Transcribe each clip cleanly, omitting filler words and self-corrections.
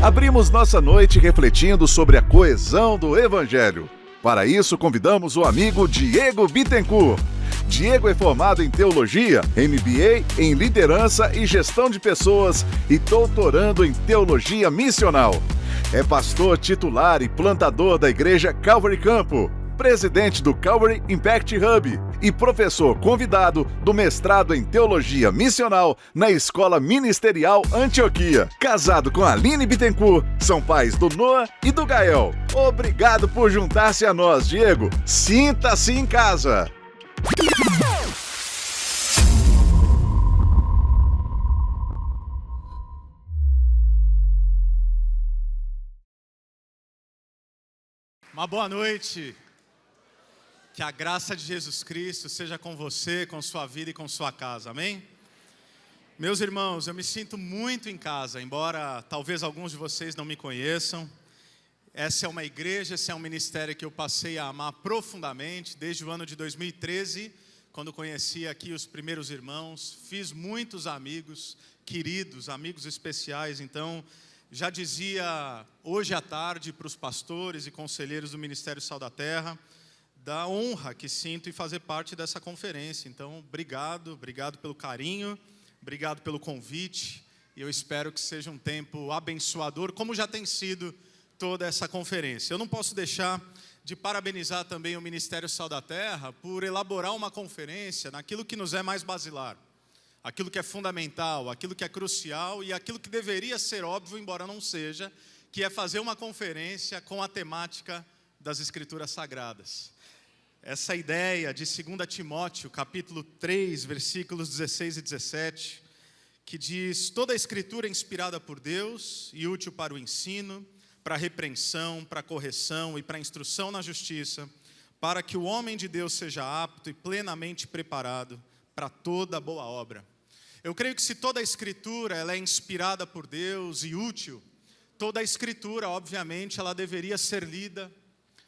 Abrimos nossa noite refletindo sobre a coesão do Evangelho. Para isso, convidamos o amigo Diego Bittencourt. Diego é formado em Teologia, MBA em Liderança e Gestão de Pessoas e doutorando em Teologia Missional. É pastor titular e plantador da Igreja Calvary Campo, presidente do Calvary Impact Hub e professor convidado do mestrado em Teologia Missional na Escola Ministerial Antioquia. Casado com Aline Bittencourt, são pais do Noah e do Gael. Obrigado por juntar-se a nós, Diego. Sinta-se em casa. Uma boa noite. Que a graça de Jesus Cristo seja com você, com sua vida e com sua casa, amém? Meus irmãos, eu me sinto muito em casa, embora talvez alguns de vocês não me conheçam. Essa é uma igreja, esse é um ministério que eu passei a amar profundamente desde o ano de 2013, quando conheci aqui os primeiros irmãos. Fiz muitos amigos queridos, amigos especiais. Então, já dizia hoje à tarde para os pastores e conselheiros do Ministério Sal da Terra, da honra que sinto em fazer parte dessa conferência. Então, obrigado pelo carinho, obrigado pelo convite, e eu espero que seja um tempo abençoador, como já tem sido toda essa conferência. Eu não posso deixar de parabenizar também o Ministério Sal da Terra por elaborar uma conferência naquilo que nos é mais basilar, aquilo que é fundamental, aquilo que é crucial e aquilo que deveria ser óbvio, embora não seja, que é fazer uma conferência com a temática das Escrituras Sagradas. Essa ideia de 2 Timóteo, capítulo 3, versículos 16 e 17, que diz: toda a Escritura é inspirada por Deus e útil para o ensino, para a repreensão, para a correção e para a instrução na justiça, para que o homem de Deus seja apto e plenamente preparado para toda boa obra. Eu creio que se toda a Escritura ela é inspirada por Deus e útil, toda a Escritura, obviamente, ela deveria ser lida,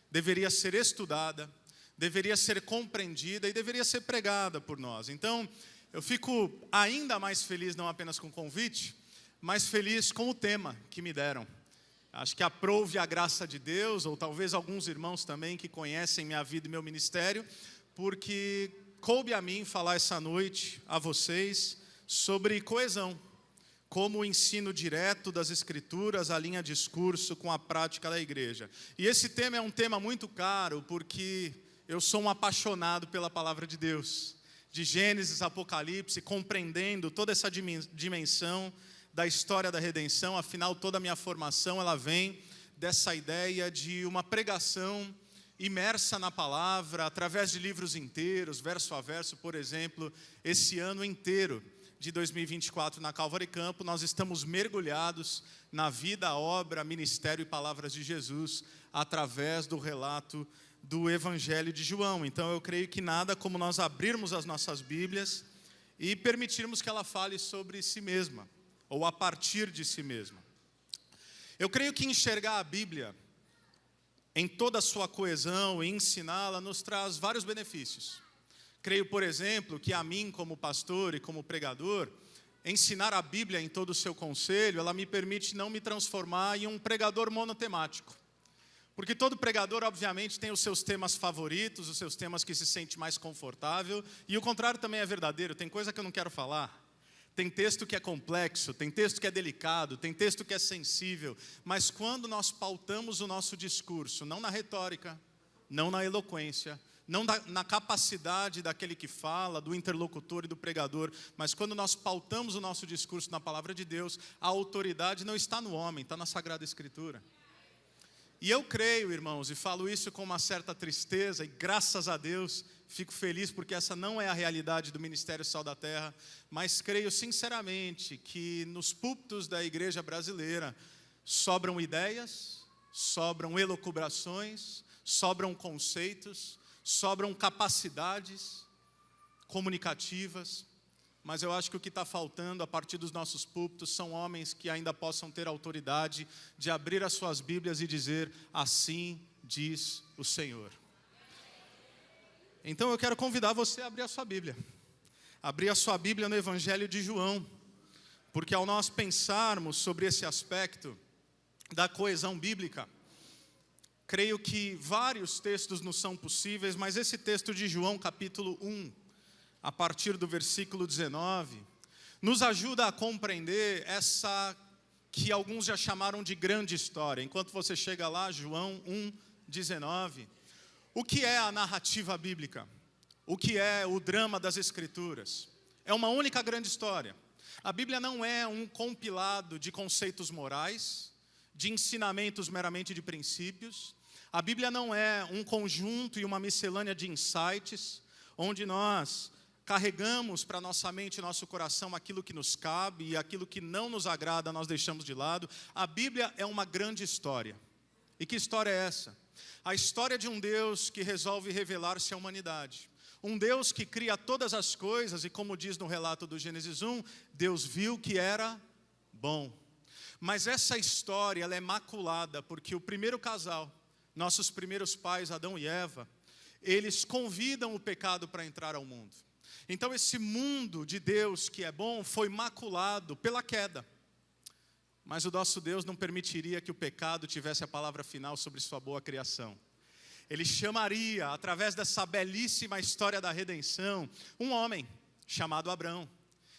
deveria ser estudada, deveria ser compreendida e deveria ser pregada por nós. Então, eu fico ainda mais feliz, não apenas com o convite, mas feliz com o tema que me deram. Acho que aprove a graça de Deus, ou talvez alguns irmãos também que conhecem minha vida e meu ministério, porque coube a mim falar essa noite a vocês sobre coesão, como o ensino direto das Escrituras alinha discurso com a prática da igreja. E esse tema é um tema muito caro, porque eu sou um apaixonado pela palavra de Deus, de Gênesis, Apocalipse, compreendendo toda essa dimensão da história da redenção. Afinal, toda a minha formação, ela vem dessa ideia de uma pregação imersa na palavra, através de livros inteiros, verso a verso. Por exemplo, esse ano inteiro de 2024 na Calvary Campo, nós estamos mergulhados na vida, obra, ministério e palavras de Jesus, através do relato do Evangelho de João. Então eu creio que nada como nós abrirmos as nossas Bíblias e permitirmos que ela fale sobre si mesma, ou a partir de si mesma. Eu creio que enxergar a Bíblia em toda a sua coesão e ensiná-la nos traz vários benefícios. Creio, por exemplo, que a mim como pastor e como pregador, ensinar a Bíblia em todo o seu conselho, ela me permite não me transformar em um pregador monotemático. Porque todo pregador, obviamente, tem os seus temas favoritos, os seus temas que se sente mais confortável, e o contrário também é verdadeiro. Tem coisa que eu não quero falar, tem texto que é complexo, tem texto que é delicado, tem texto que é sensível, mas quando nós pautamos o nosso discurso, não na retórica, não na eloquência, não na capacidade daquele que fala, do interlocutor e do pregador, mas quando nós pautamos o nosso discurso na palavra de Deus, a autoridade não está no homem, está na Sagrada Escritura. E eu creio, irmãos, e falo isso com uma certa tristeza, e graças a Deus, fico feliz porque essa não é a realidade do Ministério Sal da Terra, mas creio sinceramente que nos púlpitos da igreja brasileira sobram ideias, sobram elucubrações, sobram conceitos, sobram capacidades comunicativas, mas eu acho que o que está faltando a partir dos nossos púlpitos são homens que ainda possam ter autoridade de abrir as suas Bíblias e dizer: assim diz o Senhor. Então eu quero convidar você a abrir a sua Bíblia. Abrir a sua Bíblia no Evangelho de João. Porque ao nós pensarmos sobre esse aspecto, da coesão bíblica, creio que vários textos nos são possíveis, mas esse texto de João, capítulo 1, a partir do versículo 19, nos ajuda a compreender essa que alguns já chamaram de grande história. Enquanto você chega lá, João 1, 19, o que é a narrativa bíblica? O que é o drama das Escrituras? É uma única grande história. A Bíblia não é um compilado de conceitos morais, de ensinamentos meramente de princípios. A Bíblia não é um conjunto e uma miscelânea de insights, onde nós carregamos para nossa mente e nosso coração aquilo que nos cabe e aquilo que não nos agrada nós deixamos de lado. A Bíblia é uma grande história. E que história é essa? A história de um Deus que resolve revelar-se à humanidade. Um Deus que cria todas as coisas e, como diz no relato do Gênesis 1, Deus viu que era bom. Mas essa história ela é maculada porque o primeiro casal, nossos primeiros pais, Adão e Eva, eles convidam o pecado para entrar ao mundo. Então esse mundo de Deus que é bom foi maculado pela queda. Mas o nosso Deus não permitiria que o pecado tivesse a palavra final sobre sua boa criação. Ele chamaria, através dessa belíssima história da redenção, um homem chamado Abrão.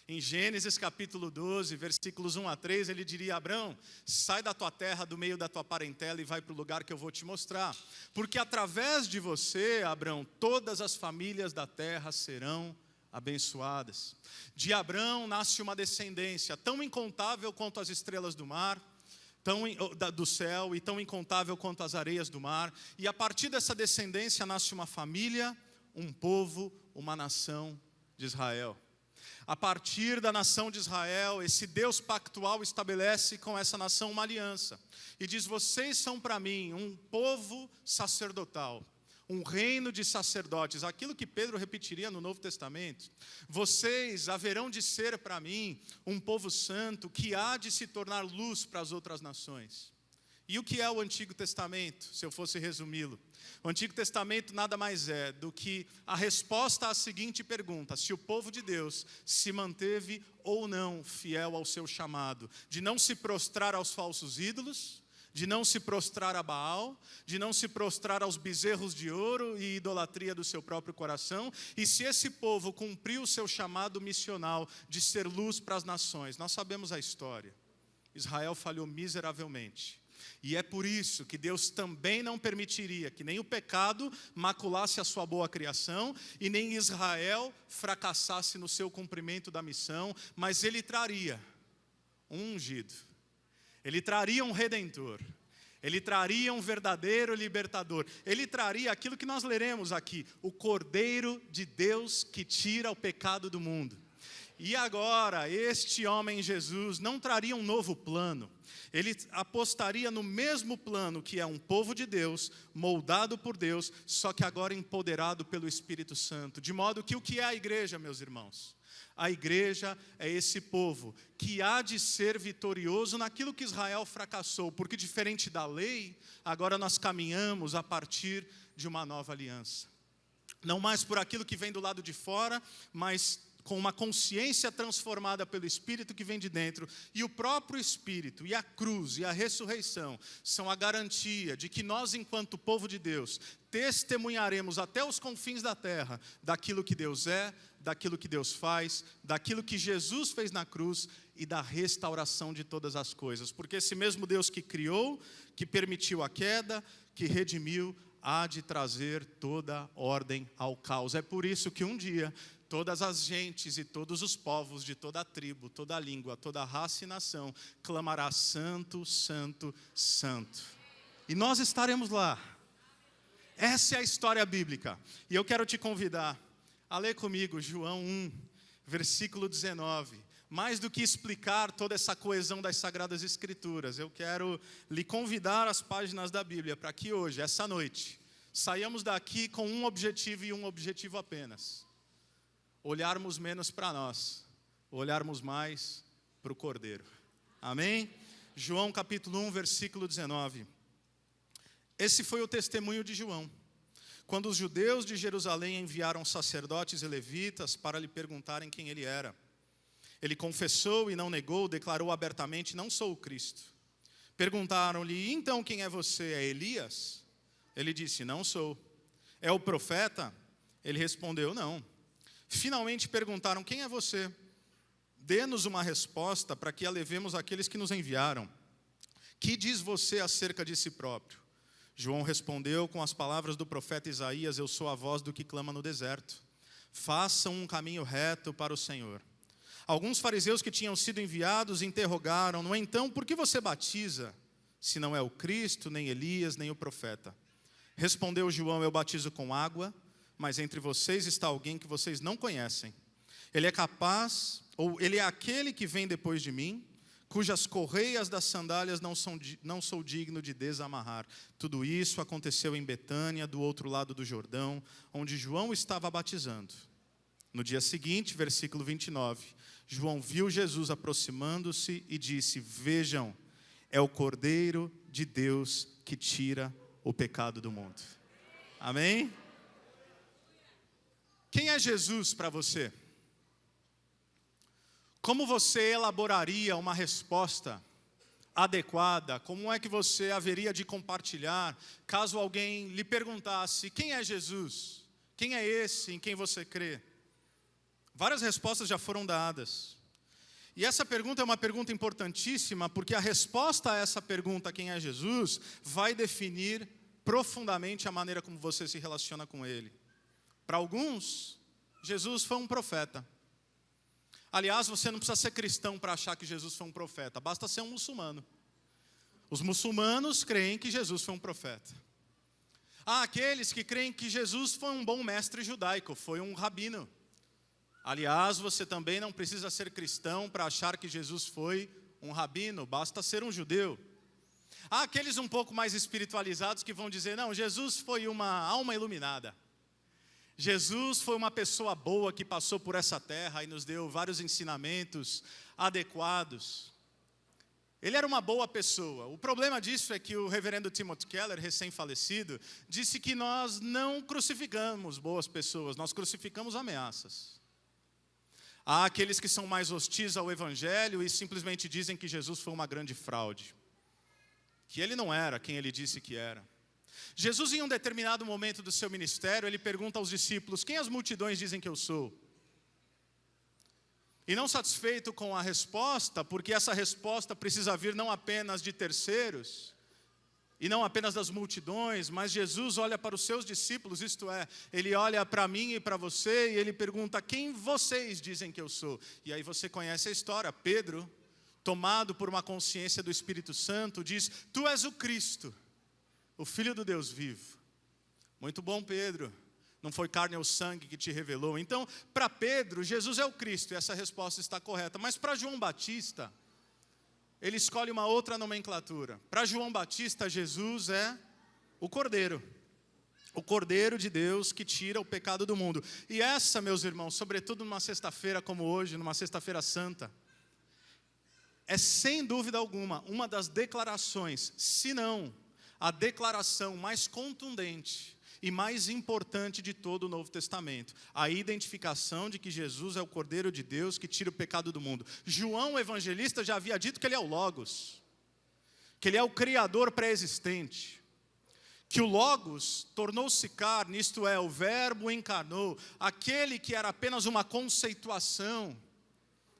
Em Gênesis capítulo 12, versículos 1 a 3, ele diria: Abrão, sai da tua terra, do meio da tua parentela e vai para o lugar que eu vou te mostrar. Porque através de você, Abrão, todas as famílias da terra serão abençoadas. De Abrão nasce uma descendência tão incontável quanto as estrelas do mar, do céu, e tão incontável quanto as areias do mar. E a partir dessa descendência nasce uma família, um povo, uma nação de Israel. A partir da nação de Israel, esse Deus pactual estabelece com essa nação uma aliança. E diz: vocês são para mim um povo sacerdotal, um reino de sacerdotes. Aquilo que Pedro repetiria no Novo Testamento. Vocês haverão de ser para mim um povo santo que há de se tornar luz para as outras nações. E o que é o Antigo Testamento, se eu fosse resumi-lo? O Antigo Testamento nada mais é do que a resposta à seguinte pergunta: se o povo de Deus se manteve ou não fiel ao seu chamado, de não se prostrar aos falsos ídolos, de não se prostrar a Baal, de não se prostrar aos bezerros de ouro e idolatria do seu próprio coração, e se esse povo cumpriu o seu chamado missional de ser luz para as nações. Nós sabemos a história. Israel falhou miseravelmente. E é por isso que Deus também não permitiria que nem o pecado maculasse a sua boa criação e nem Israel fracassasse no seu cumprimento da missão, mas Ele traria um ungido, Ele traria um redentor, Ele traria um verdadeiro libertador, Ele traria aquilo que nós leremos aqui, o Cordeiro de Deus que tira o pecado do mundo. E agora, este homem Jesus não traria um novo plano. Ele apostaria no mesmo plano que é um povo de Deus, moldado por Deus, só que agora empoderado pelo Espírito Santo. De modo que o que é a igreja, meus irmãos? A igreja é esse povo que há de ser vitorioso naquilo que Israel fracassou. Porque diferente da lei, agora nós caminhamos a partir de uma nova aliança. Não mais por aquilo que vem do lado de fora, mas com uma consciência transformada pelo Espírito que vem de dentro. E o próprio Espírito, e a cruz, e a ressurreição, são a garantia de que nós, enquanto povo de Deus, testemunharemos até os confins da terra, daquilo que Deus é, daquilo que Deus faz, daquilo que Jesus fez na cruz, e da restauração de todas as coisas. Porque esse mesmo Deus que criou, que permitiu a queda, que redimiu, há de trazer toda ordem ao caos. É por isso que um dia todas as gentes e todos os povos de toda a tribo, toda a língua, toda a raça e nação clamará: santo, santo, santo. E nós estaremos lá. Essa é a história bíblica. E eu quero te convidar a ler comigo João 1, versículo 19. Mais do que explicar toda essa coesão das Sagradas Escrituras, eu quero lhe convidar às páginas da Bíblia para que hoje, essa noite, saiamos daqui com um objetivo e um objetivo apenas: olharmos menos para nós, olharmos mais para o Cordeiro. Amém? João capítulo 1, versículo 19. Esse foi o testemunho de João, quando os judeus de Jerusalém enviaram sacerdotes e levitas para lhe perguntarem quem ele era. Ele confessou e não negou, declarou abertamente: não sou o Cristo. Perguntaram-lhe: então quem é você? É Elias? Ele disse: não sou. É o profeta? Ele respondeu: não. Finalmente perguntaram: quem é você? Dê-nos uma resposta para que a levemos àqueles que nos enviaram. Que diz você acerca de si próprio? João respondeu com as palavras do profeta Isaías: eu sou a voz do que clama no deserto. Façam um caminho reto para o Senhor. Alguns fariseus que tinham sido enviados interrogaram-no: então, por que você batiza, se não é o Cristo, nem Elias, nem o profeta? Respondeu João: eu batizo com água, mas entre vocês está alguém que vocês não conhecem. Ele é aquele que vem depois de mim, cujas correias das sandálias não sou digno de desamarrar. Tudo isso aconteceu em Betânia, do outro lado do Jordão, onde João estava batizando. No dia seguinte, versículo 29, João viu Jesus aproximando-se e disse: vejam, é o Cordeiro de Deus que tira o pecado do mundo. Amém? Quem é Jesus para você? Como você elaboraria uma resposta adequada? Como é que você haveria de compartilhar caso alguém lhe perguntasse: quem é Jesus? Quem é esse em quem você crê? Várias respostas já foram dadas. E essa pergunta é uma pergunta importantíssima, porque a resposta a essa pergunta, quem é Jesus, vai definir profundamente a maneira como você se relaciona com Ele. Para alguns, Jesus foi um profeta. Aliás, você não precisa ser cristão para achar que Jesus foi um profeta, basta ser um muçulmano. Os muçulmanos creem que Jesus foi um profeta. Há aqueles que creem que Jesus foi um bom mestre judaico, foi um rabino. Aliás, você também não precisa ser cristão para achar que Jesus foi um rabino, basta ser um judeu. Há aqueles um pouco mais espiritualizados que vão dizer: não, Jesus foi uma alma iluminada. Jesus foi uma pessoa boa que passou por essa terra e nos deu vários ensinamentos adequados. Ele era uma boa pessoa. O problema disso é que o reverendo Timothy Keller, recém-falecido, disse que nós não crucificamos boas pessoas, nós crucificamos ameaças. Há aqueles que são mais hostis ao Evangelho e simplesmente dizem que Jesus foi uma grande fraude, que ele não era quem ele disse que era. Jesus, em um determinado momento do seu ministério, ele pergunta aos discípulos: quem as multidões dizem que eu sou? E não satisfeito com a resposta, porque essa resposta precisa vir não apenas de terceiros, e não apenas das multidões, mas Jesus olha para os seus discípulos, isto é, ele olha para mim e para você, e ele pergunta: quem vocês dizem que eu sou? E aí você conhece a história. Pedro, tomado por uma consciência do Espírito Santo, diz: tu és o Cristo, o Filho do Deus vivo. Muito bom, Pedro. Não foi carne ou sangue que te revelou. Então, para Pedro, Jesus é o Cristo, e essa resposta está correta. Mas para João Batista, ele escolhe uma outra nomenclatura. Para João Batista, Jesus é o Cordeiro de Deus que tira o pecado do mundo. E essa, meus irmãos, sobretudo numa sexta-feira como hoje, numa sexta-feira santa, é sem dúvida alguma uma das declarações, se não a declaração mais contundente e mais importante de todo o Novo Testamento, a identificação de que Jesus é o Cordeiro de Deus que tira o pecado do mundo. João, o evangelista, já havia dito que ele é o Logos, que ele é o Criador pré-existente, que o Logos tornou-se carne, isto é, o Verbo encarnou, aquele que era apenas uma conceituação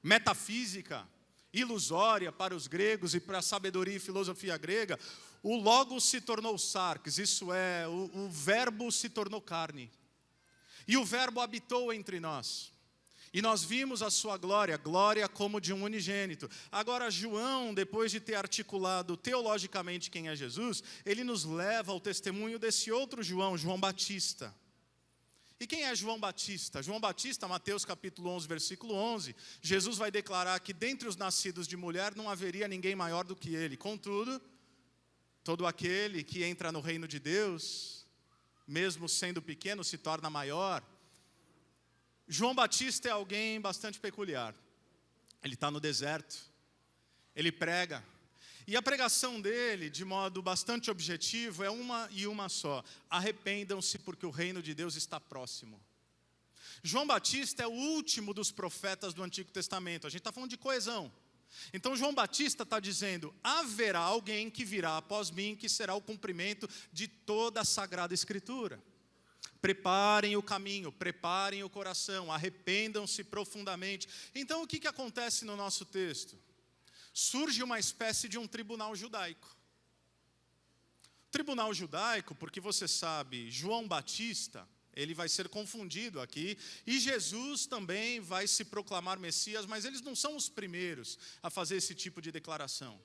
metafísica, ilusória para os gregos e para a sabedoria e filosofia grega. O Logos se tornou sarx, isso é, o Verbo se tornou carne. E o Verbo habitou entre nós. E nós vimos a sua glória, glória como de um unigênito. Agora João, depois de ter articulado teologicamente quem é Jesus, ele nos leva ao testemunho desse outro João, João Batista. E quem é João Batista? João Batista, Mateus capítulo 11, versículo 11, Jesus vai declarar que dentre os nascidos de mulher não haveria ninguém maior do que ele. Contudo, todo aquele que entra no reino de Deus, mesmo sendo pequeno, se torna maior. João Batista é alguém bastante peculiar. Ele está no deserto, ele prega. E a pregação dele, de modo bastante objetivo, é uma só: arrependam-se porque o reino de Deus está próximo. João Batista é o último dos profetas do Antigo Testamento. A gente está falando de coesão. Então João Batista está dizendo, haverá alguém que virá após mim, que será o cumprimento de toda a Sagrada Escritura. Preparem o caminho, preparem o coração, arrependam-se profundamente. Então o que acontece no nosso texto? Surge uma espécie de um tribunal judaico. Tribunal judaico, porque você sabe, João Batista, ele vai ser confundido aqui, e Jesus também vai se proclamar Messias, mas eles não são os primeiros a fazer esse tipo de declaração.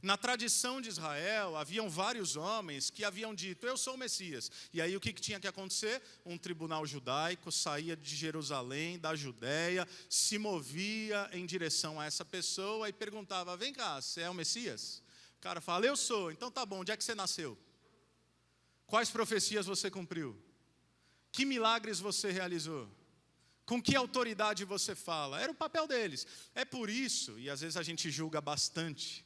Na tradição de Israel, haviam vários homens que haviam dito, eu sou o Messias. E aí o que tinha que acontecer? Um tribunal judaico saía de Jerusalém, da Judéia, se movia em direção a essa pessoa e perguntava, vem cá, você é o Messias? O cara fala, eu sou. Então tá bom, onde é que você nasceu? Quais profecias você cumpriu? Que milagres você realizou? Com que autoridade você fala? Era o papel deles. É por isso, e às vezes a gente julga bastante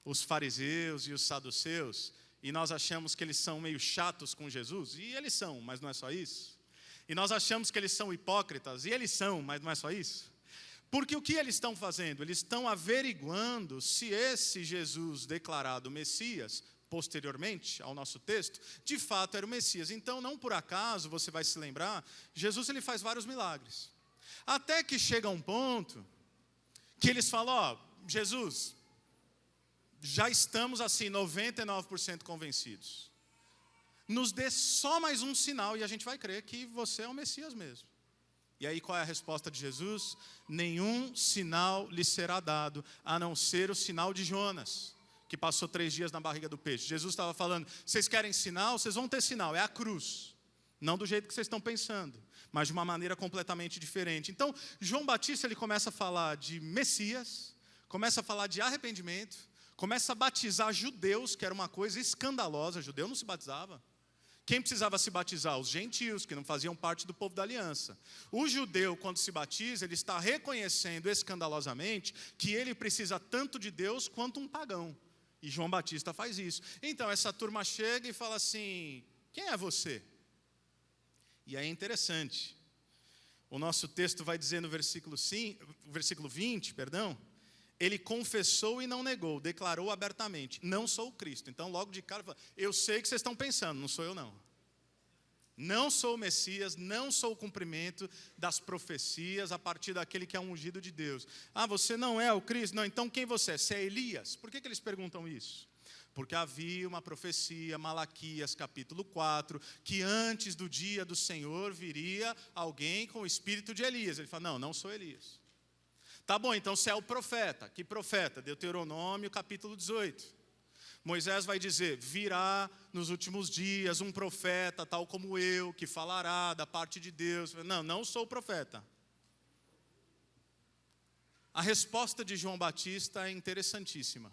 os fariseus e os saduceus, e nós achamos que eles são meio chatos com Jesus, e eles são, mas não é só isso. E nós achamos que eles são hipócritas, e eles são, mas não é só isso. Porque o que eles estão fazendo? Eles estão averiguando se esse Jesus declarado Messias, posteriormente ao nosso texto, de fato era o Messias. Então, não por acaso, você vai se lembrar, Jesus ele faz vários milagres. Até que chega um ponto que eles falam, Jesus, já estamos assim 99% convencidos. Nos dê só mais um sinal e a gente vai crer que você é o Messias mesmo. E aí qual é a resposta de Jesus? Nenhum sinal lhe será dado, a não ser o sinal de Jonas, que passou 3 dias na barriga do peixe. Jesus estava falando, vocês querem sinal? Vocês vão ter sinal, é a cruz. Não do jeito que vocês estão pensando, mas de uma maneira completamente diferente. Então, João Batista ele começa a falar de Messias, começa a falar de arrependimento, começa a batizar judeus, que era uma coisa escandalosa, judeu não se batizava. Quem precisava se batizar? Os gentios, que não faziam parte do povo da aliança. O judeu, quando se batiza, ele está reconhecendo escandalosamente que ele precisa tanto de Deus quanto um pagão. E João Batista faz isso. Então, essa turma chega e fala assim, quem é você? E aí é interessante. O nosso texto vai dizer no versículo 20, ele confessou e não negou, declarou abertamente, não sou o Cristo. Então logo de cara, eu sei que vocês estão pensando, não sou eu não. Não sou o Messias, não sou o cumprimento das profecias a partir daquele que é um ungido de Deus. Ah, você não é o Cristo? Não, então quem você é? Você é Elias? Por que eles perguntam isso? Porque havia uma profecia, Malaquias capítulo 4, que antes do dia do Senhor viria alguém com o espírito de Elias. Ele fala, não sou Elias. Tá bom, então você é o profeta. Que profeta? Deuteronômio capítulo 18. Moisés vai dizer, virá nos últimos dias um profeta, tal como eu, que falará da parte de Deus. Não sou o profeta. A resposta de João Batista é interessantíssima.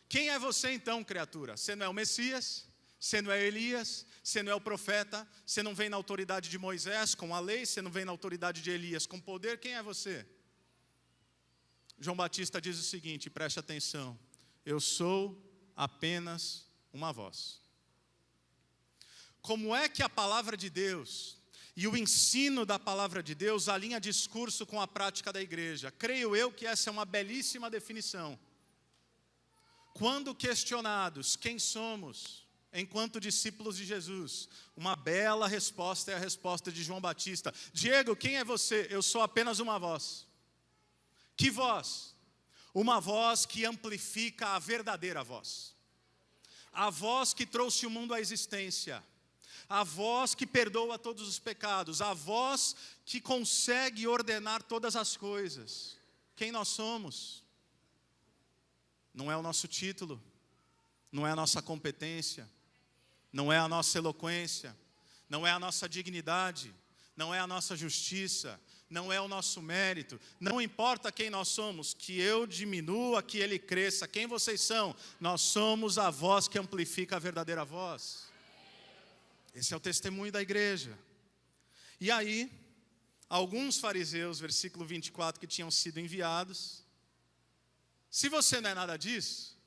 Quem é você então, criatura? Você não é o Messias? Você não é Elias? Você não é o profeta? Você não vem na autoridade de Moisés com a lei? Você não vem na autoridade de Elias com poder? Quem é você? João Batista diz o seguinte, preste atenção, eu sou apenas uma voz. Como é que a palavra de Deus e o ensino da palavra de Deus alinha discurso com a prática da igreja? Creio eu que essa é uma belíssima definição. Quando questionados quem somos enquanto discípulos de Jesus, uma bela resposta é a resposta de João Batista. Diego, quem é você? Eu sou apenas uma voz. Que voz? Uma voz que amplifica a verdadeira voz. A voz que trouxe o mundo à existência. A voz que perdoa todos os pecados. A voz que consegue ordenar todas as coisas. Quem nós somos? Não é o nosso título. Não é a nossa competência. Não é a nossa eloquência. Não é a nossa dignidade. Não é a nossa justiça. Não é o nosso mérito, não importa quem nós somos, que eu diminua, que ele cresça, quem vocês são? Nós somos a voz que amplifica a verdadeira voz. Esse é o testemunho da igreja. E aí, alguns fariseus, versículo 24, que tinham sido enviados, se você não é nada disso,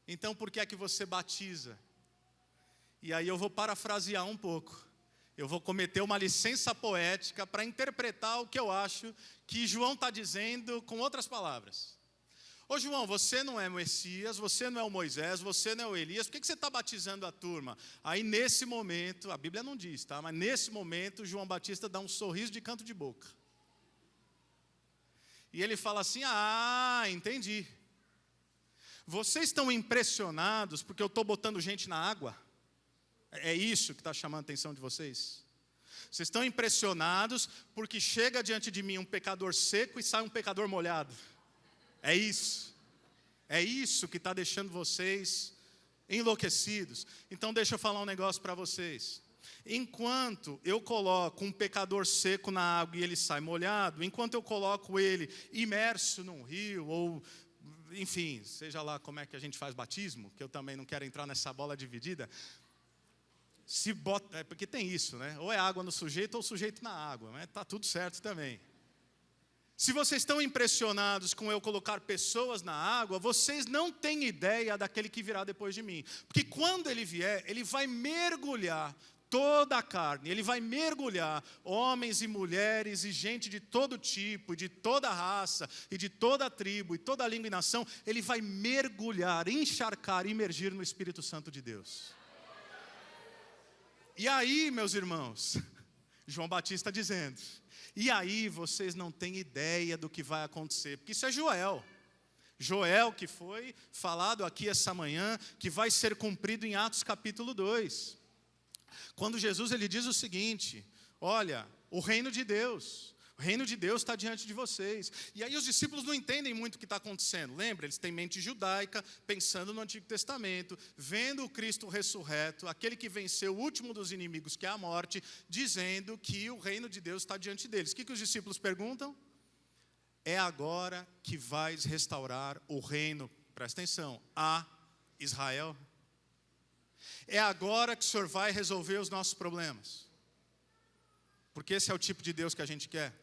então por que é que você batiza? E aí eu vou parafrasear um pouco. Eu vou cometer uma licença poética para interpretar o que eu acho que João está dizendo com outras palavras. Ô João, você não é o Messias, você não é o Moisés, você não é o Elias, por que você está batizando a turma? Aí nesse momento, a Bíblia não diz, tá? Mas nesse momento, João Batista dá um sorriso de canto de boca. E ele fala assim, entendi. Vocês estão impressionados porque eu estou botando gente na água? É isso que está chamando a atenção de vocês? Vocês estão impressionados porque chega diante de mim um pecador seco e sai um pecador molhado? É isso que está deixando vocês enlouquecidos. Então deixa eu falar um negócio para vocês. Enquanto eu coloco um pecador seco na água e ele sai molhado, enquanto eu coloco ele imerso num rio, ou enfim, seja lá como é que a gente faz batismo, que eu também não quero entrar nessa bola dividida, porque tem isso, né? Ou é água no sujeito ou o sujeito na água, mas está tudo certo também. Se vocês estão impressionados com eu colocar pessoas na água, vocês não têm ideia daquele que virá depois de mim. Porque quando ele vier, ele vai mergulhar toda a carne, ele vai mergulhar homens e mulheres e gente de todo tipo, de toda raça, e de toda tribo, e toda língua e nação, ele vai mergulhar, encharcar, imergir no Espírito Santo de Deus. E aí, meus irmãos, João Batista dizendo, e aí vocês não têm ideia do que vai acontecer, porque isso é Joel que foi falado aqui essa manhã, que vai ser cumprido em Atos capítulo 2, quando Jesus ele diz o seguinte, olha, o reino de Deus está diante de vocês. E aí os discípulos não entendem muito o que está acontecendo. Lembra, eles têm mente judaica, pensando no Antigo Testamento, vendo o Cristo ressurreto, aquele que venceu o último dos inimigos, que é a morte, dizendo que o reino de Deus está diante deles. O que os discípulos perguntam? É agora que vais restaurar o reino, presta atenção, a Israel? É agora que o Senhor vai resolver os nossos problemas? Porque esse é o tipo de Deus que a gente quer.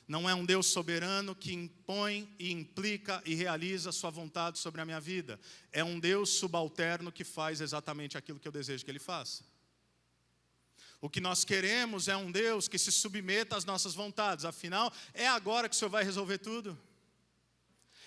Não é um Deus soberano que impõe e implica e realiza a sua vontade sobre a minha vida. É um Deus subalterno que faz exatamente aquilo que eu desejo que Ele faça. O que nós queremos é um Deus que se submeta às nossas vontades. Afinal, é agora que o Senhor vai resolver tudo?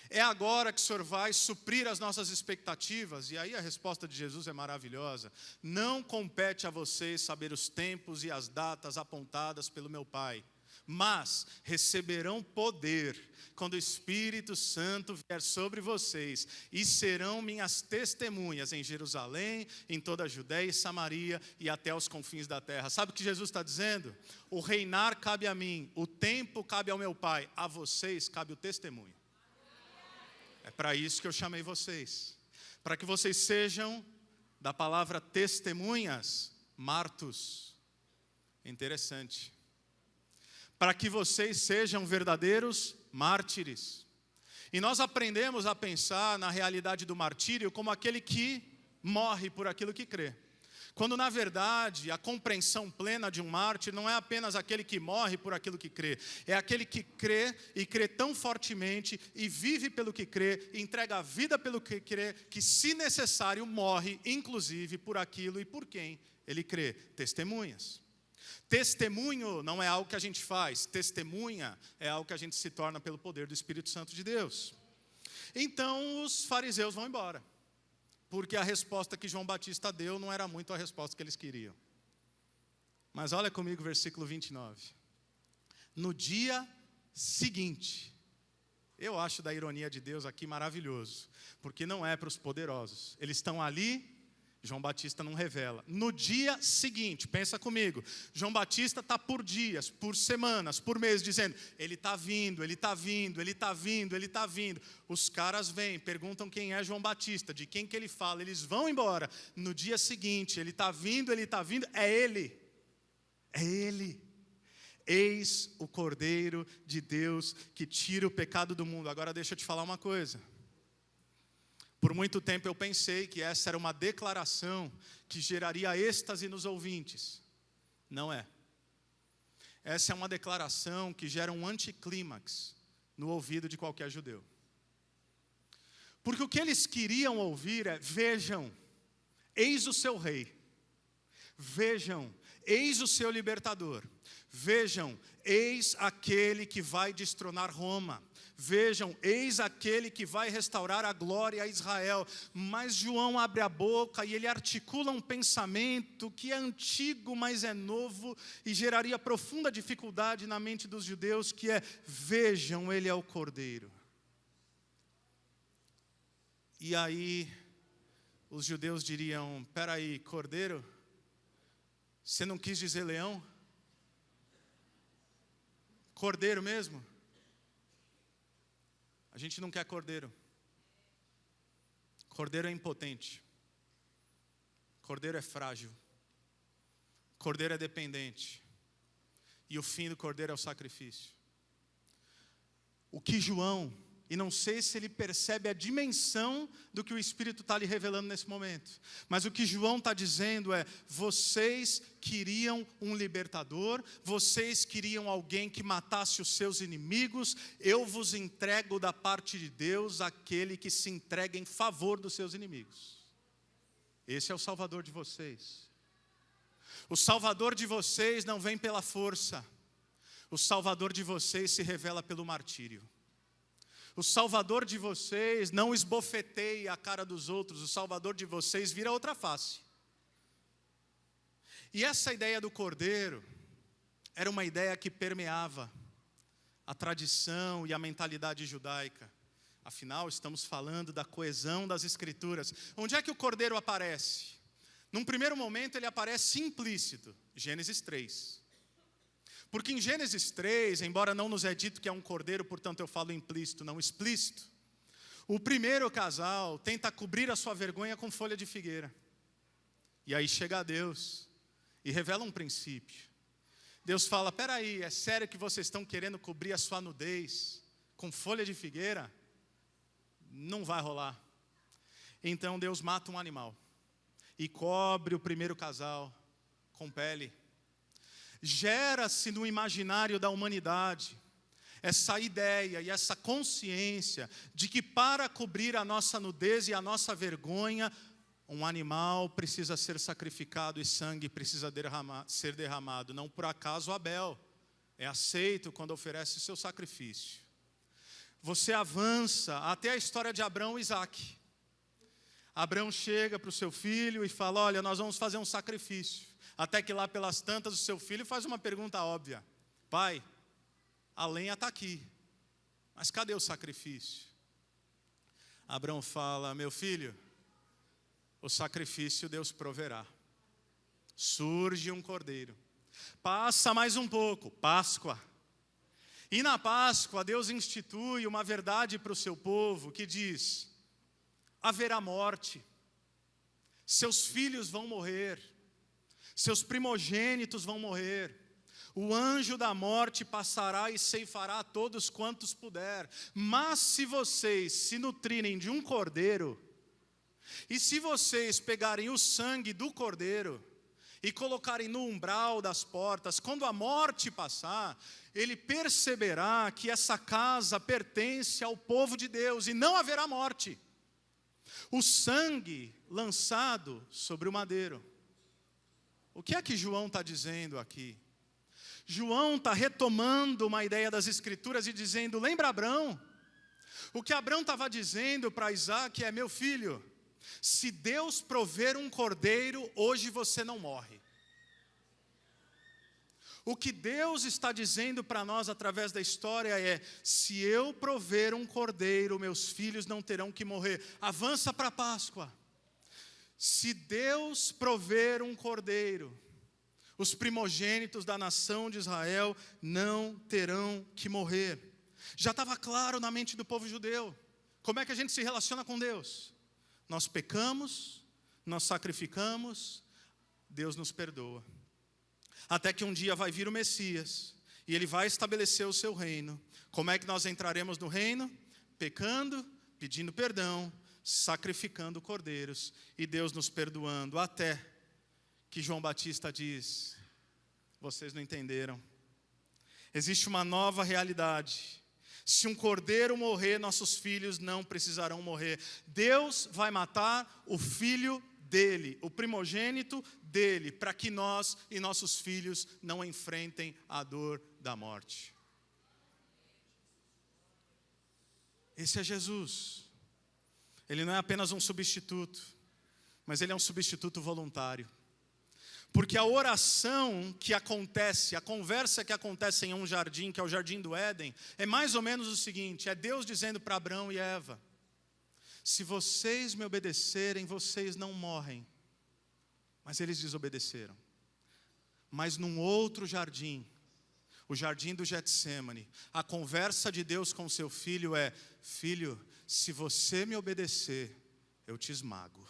É agora que o Senhor vai suprir as nossas expectativas? E aí a resposta de Jesus é maravilhosa. Não compete a vocês saber os tempos e as datas apontadas pelo meu Pai, mas receberão poder quando o Espírito Santo vier sobre vocês, e serão minhas testemunhas em Jerusalém, em toda a Judéia e Samaria e até os confins da terra. Sabe o que Jesus está dizendo? O reinar cabe a mim, o tempo cabe ao meu Pai, a vocês cabe o testemunho. É para isso que eu chamei vocês, para que vocês sejam, da palavra testemunhas, martos. Interessante. Para que vocês sejam verdadeiros mártires. E nós aprendemos a pensar na realidade do martírio como aquele que morre por aquilo que crê. Quando na verdade a compreensão plena de um mártir não é apenas aquele que morre por aquilo que crê, é aquele que crê e crê tão fortemente e vive pelo que crê, e entrega a vida pelo que crê, que se necessário morre inclusive por aquilo e por quem ele crê. Testemunhas. Testemunho não é algo que a gente faz, testemunha é algo que a gente se torna pelo poder do Espírito Santo de Deus. Então os fariseus vão embora, porque a resposta que João Batista deu não era muito a resposta que eles queriam. Mas olha comigo o versículo 29. No dia seguinte, eu acho da ironia de Deus aqui maravilhoso, porque não é para os poderosos, eles estão ali. João Batista não revela. No dia seguinte, pensa comigo, João Batista está por dias, por semanas, por meses, dizendo, ele está vindo, ele está vindo, ele está vindo, ele está vindo. Os caras vêm, perguntam quem é João Batista, de quem que ele fala, eles vão embora. No dia seguinte, ele está vindo, é ele. É ele. Eis o Cordeiro de Deus que tira o pecado do mundo. Agora deixa eu te falar uma coisa. Por muito tempo eu pensei que essa era uma declaração que geraria êxtase nos ouvintes. Não é. Essa é uma declaração que gera um anticlímax no ouvido de qualquer judeu. Porque o que eles queriam ouvir é, vejam, eis o seu rei. Vejam, eis o seu libertador. Vejam, eis aquele que vai destronar Roma. Vejam, eis aquele que vai restaurar a glória a Israel. Mas João abre a boca e ele articula um pensamento que é antigo, mas é novo e geraria profunda dificuldade na mente dos judeus, que é: vejam, ele é o Cordeiro. E aí os judeus diriam: peraí, Cordeiro? Você não quis dizer leão? Cordeiro mesmo? A gente não quer cordeiro. Cordeiro é impotente. Cordeiro é frágil. Cordeiro é dependente. E o fim do cordeiro é o sacrifício. O que João, e não sei se ele percebe a dimensão do que o Espírito está lhe revelando nesse momento, mas o que João está dizendo é: vocês queriam um libertador, vocês queriam alguém que matasse os seus inimigos, eu vos entrego da parte de Deus aquele que se entrega em favor dos seus inimigos. Esse é o Salvador de vocês. O Salvador de vocês não vem pela força, o Salvador de vocês se revela pelo martírio. O Salvador de vocês não esbofeteia a cara dos outros, o Salvador de vocês vira outra face. E essa ideia do cordeiro era uma ideia que permeava a tradição e a mentalidade judaica. Afinal, estamos falando da coesão das Escrituras. Onde é que o cordeiro aparece? Num primeiro momento ele aparece implícito, Gênesis 3. Porque em Gênesis 3, embora não nos é dito que é um cordeiro, portanto eu falo implícito, não explícito, o primeiro casal tenta cobrir a sua vergonha com folha de figueira. E aí chega Deus e revela um princípio. Deus fala: peraí, é sério que vocês estão querendo cobrir a sua nudez com folha de figueira? Não vai rolar. Então Deus mata um animal e cobre o primeiro casal com pele. Gera-se no imaginário da humanidade essa ideia e essa consciência de que para cobrir a nossa nudez e a nossa vergonha, um animal precisa ser sacrificado e sangue precisa ser derramado. Não por acaso Abel é aceito quando oferece seu sacrifício. Você avança até a história de Abraão e Isaque. Abraão chega para o seu filho e fala: olha, nós vamos fazer um sacrifício. Até que lá pelas tantas o seu filho faz uma pergunta óbvia: pai, a lenha está aqui, mas cadê o sacrifício? Abraão fala: meu filho, o sacrifício Deus proverá. Surge um cordeiro. Passa mais um pouco, Páscoa. E na Páscoa Deus institui uma verdade para o seu povo que diz: haverá morte, seus filhos vão morrer, seus primogênitos vão morrer, o anjo da morte passará e ceifará todos quantos puder. Mas se vocês se nutrirem de um cordeiro, e se vocês pegarem o sangue do cordeiro e colocarem no umbral das portas, quando a morte passar, ele perceberá que essa casa pertence ao povo de Deus e não haverá morte. O sangue lançado sobre o madeiro. O que é que João está dizendo aqui? João está retomando uma ideia das Escrituras e dizendo: lembra Abraão? O que Abraão estava dizendo para Isaque é: meu filho, se Deus prover um cordeiro, hoje você não morre. O que Deus está dizendo para nós através da história é: se eu prover um cordeiro, meus filhos não terão que morrer. Avança para a Páscoa. Se Deus prover um cordeiro, os primogênitos da nação de Israel não terão que morrer. Já estava claro na mente do povo judeu. Como é que a gente se relaciona com Deus? Nós pecamos, nós sacrificamos, Deus nos perdoa. Até que um dia vai vir o Messias, e Ele vai estabelecer o seu reino. Como é que nós entraremos no reino? Pecando, pedindo perdão, sacrificando cordeiros, e Deus nos perdoando, até que João Batista diz: vocês não entenderam. Existe uma nova realidade. Se um cordeiro morrer, nossos filhos não precisarão morrer. Deus vai matar o filho dele, o primogênito dele, para que nós e nossos filhos não enfrentem a dor da morte. Esse é Jesus. Ele não é apenas um substituto, mas ele é um substituto voluntário. Porque a oração que acontece, a conversa que acontece em um jardim, que é o jardim do Éden, é mais ou menos o seguinte: é Deus dizendo para Abraão e Eva: se vocês me obedecerem, vocês não morrem. Mas eles desobedeceram. Mas num outro jardim, o jardim do Getsêmani, a conversa de Deus com seu filho é: filho, se você me obedecer, eu te esmago.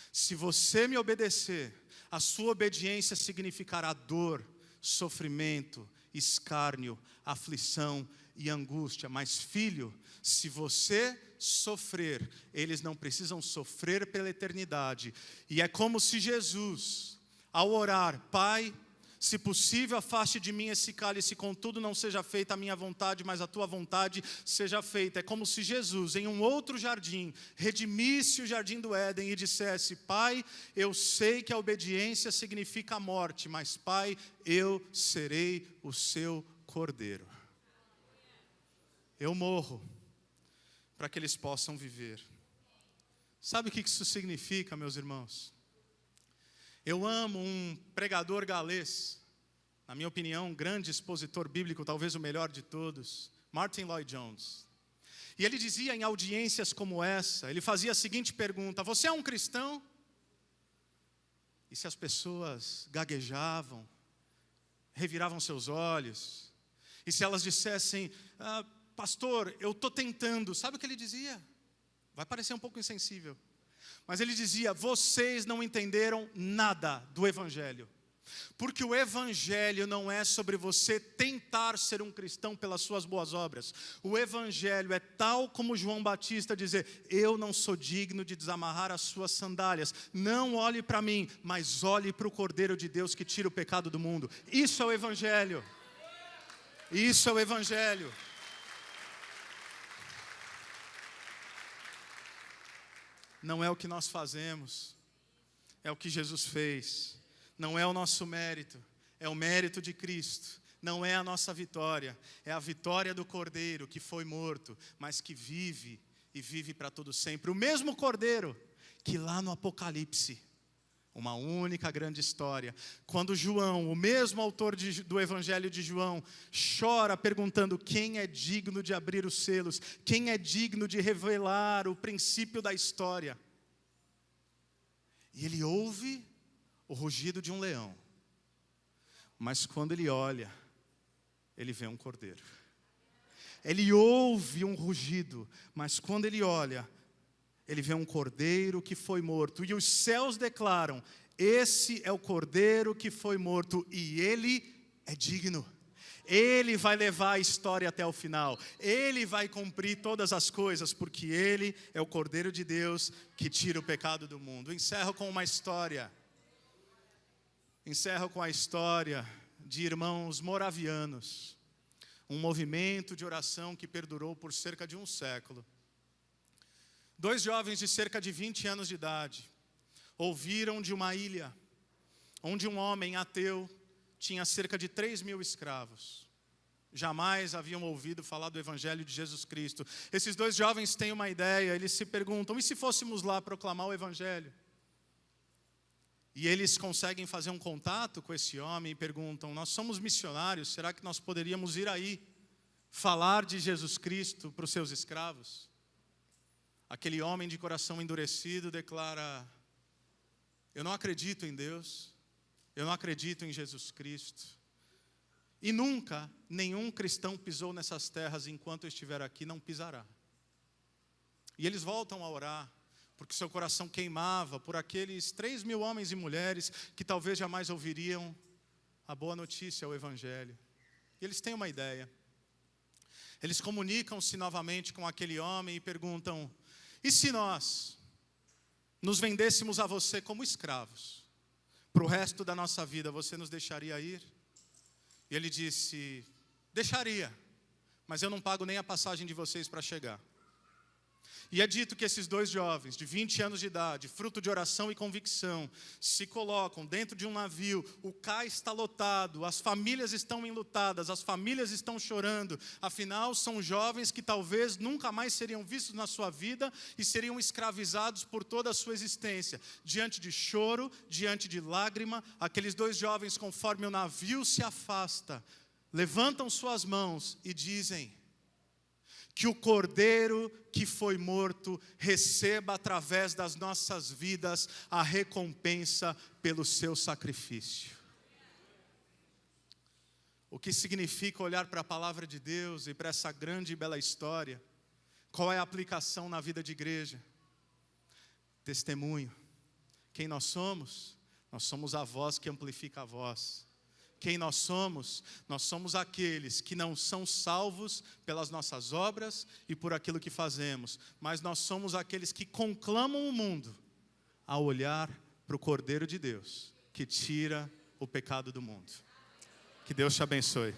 Se você me obedecer, a sua obediência significará dor, sofrimento, escárnio, aflição e angústia. Mas filho, se você sofrer, eles não precisam sofrer pela eternidade. E é como se Jesus, ao orar: Pai, se possível, afaste de mim esse cálice, contudo não seja feita a minha vontade, mas a tua vontade seja feita. É como se Jesus, em um outro jardim, redimisse o jardim do Éden e dissesse: Pai, eu sei que a obediência significa a morte, mas Pai, eu serei o seu cordeiro. Eu morro para que eles possam viver. Sabe o que isso significa, meus irmãos? Eu amo um pregador galês, na minha opinião, um grande expositor bíblico, talvez o melhor de todos, Martin Lloyd-Jones. E ele dizia em audiências como essa, ele fazia a seguinte pergunta: você é um cristão? E se as pessoas gaguejavam, reviravam seus olhos, e se elas dissessem: pastor, eu estou tentando, sabe o que ele dizia? Vai parecer um pouco insensível. Mas ele dizia: vocês não entenderam nada do Evangelho. Porque o Evangelho não é sobre você tentar ser um cristão pelas suas boas obras. O Evangelho é tal como João Batista dizer: eu não sou digno de desamarrar as suas sandálias. Não olhe para mim, mas olhe para o Cordeiro de Deus que tira o pecado do mundo. Isso é o Evangelho. Isso é o Evangelho. Não é o que nós fazemos, é o que Jesus fez. Não é o nosso mérito, é o mérito de Cristo. Não é a nossa vitória, é a vitória do Cordeiro que foi morto, mas que vive e vive para todo sempre. O mesmo Cordeiro que lá no Apocalipse, uma única grande história, quando João, o mesmo autor do Evangelho de João, chora perguntando: quem é digno de abrir os selos? Quem é digno de revelar o princípio da história? E ele ouve o rugido de um leão, mas quando ele olha, ele vê um cordeiro. Ele ouve um rugido, mas quando ele olha, ele vê um cordeiro que foi morto. E os céus declaram: esse é o cordeiro que foi morto, e ele é digno. Ele vai levar a história até o final. Ele vai cumprir todas as coisas, porque ele é o Cordeiro de Deus que tira o pecado do mundo. Encerro com uma história. Encerro com a história de irmãos moravianos. Um movimento de oração que perdurou por cerca de um século. 2 jovens de cerca de 20 anos de idade ouviram de uma ilha onde um homem ateu tinha cerca de 3.000 escravos. Jamais haviam ouvido falar do Evangelho de Jesus Cristo. Esses 2 jovens têm uma ideia, eles se perguntam: e se fôssemos lá proclamar o Evangelho? E eles conseguem fazer um contato com esse homem e perguntam: nós somos missionários, será que nós poderíamos ir aí falar de Jesus Cristo para os seus escravos? Aquele homem de coração endurecido declara: eu não acredito em Deus, eu não acredito em Jesus Cristo. E nunca nenhum cristão pisou nessas terras enquanto eu estiver aqui, não pisará. E eles voltam a orar, porque seu coração queimava por aqueles 3.000 homens e mulheres que talvez jamais ouviriam a boa notícia, o Evangelho. E eles têm uma ideia. Eles comunicam-se novamente com aquele homem e perguntam: e se nós nos vendêssemos a você como escravos? Para o resto da nossa vida, você nos deixaria ir? E ele disse: deixaria, mas eu não pago nem a passagem de vocês para chegar. E é dito que esses dois jovens, de 20 anos de idade, fruto de oração e convicção, se colocam dentro de um navio, o cais está lotado, as famílias estão enlutadas, as famílias estão chorando, afinal são jovens que talvez nunca mais seriam vistos na sua vida e seriam escravizados por toda a sua existência. Diante de choro, diante de lágrima, aqueles dois jovens, conforme o navio se afasta, levantam suas mãos e dizem: que o Cordeiro que foi morto receba através das nossas vidas a recompensa pelo seu sacrifício. O que significa olhar para a palavra de Deus e para essa grande e bela história? Qual é a aplicação na vida de igreja? Testemunho. Quem nós somos? Nós somos a voz que amplifica a voz. Quem nós somos? Nós somos aqueles que não são salvos pelas nossas obras e por aquilo que fazemos, mas nós somos aqueles que conclamam o mundo a olhar para o Cordeiro de Deus, que tira o pecado do mundo. Que Deus te abençoe.